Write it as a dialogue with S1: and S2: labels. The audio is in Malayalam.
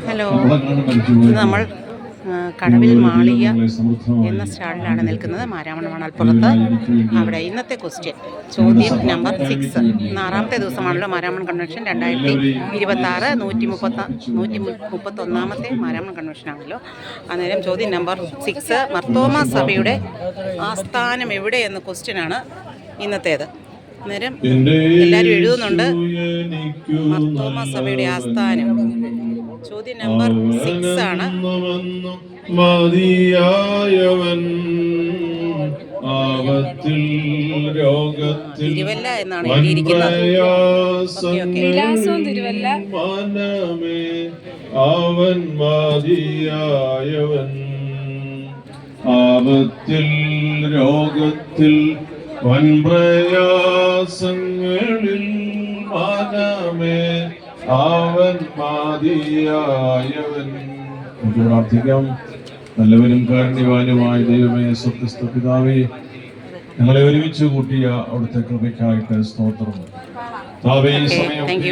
S1: ഹലോ, ഇന്ന് നമ്മൾ കടവിൽ മാളിക എന്ന സ്റ്റാളിലാണ് നിൽക്കുന്നത്. മാരാമൺ മണൽപ്പുറത്ത്. അവിടെ ഇന്നത്തെ ചോദ്യം നമ്പർ 6. ഇന്ന് 6ാമത്തെ ദിവസമാണല്ലോ മാരാമൺ കൺവെൻഷൻ. 2026 131ാമത്തെ മാരാമൺ കൺവെൻഷനാണല്ലോ. അന്നേരം ചോദ്യം നമ്പർ 6, മർത്തോമ സഭയുടെ ആസ്ഥാനം എവിടെ എന്ന ക്വസ്റ്റ്യനാണ് ഇന്നത്തേത്. അന്നേരം എല്ലാവരും എഴുതുന്നുണ്ട്. മർത്തോമ സഭയുടെ ആസ്ഥാനം ചോദ്യം നമ്പർ 6 ആണ്. തിരുവല്ല എന്നാണ് എഴുതിയിരിക്കുന്നത്.
S2: തിരുവല്ല.
S3: അവൻ മതിയായവൻ ആപത്തിൽ രോഗത്തിൽ വൻപ്രയാസങ്ങളിൽ മനമേ അവൻ മതിയായവൻ. നമുക്ക് പ്രാർത്ഥിക്കാം. നല്ലവരും കാരുണ്യവാനുമായ ദൈവമേ, സ്വർഗ്ഗസ്ഥ പിതാവേ, ഞങ്ങളെ ഒരുമിച്ച് കൂട്ടിയ അവിടുത്തെ കൃപയ്ക്കായിട്ട് സ്തോത്രം.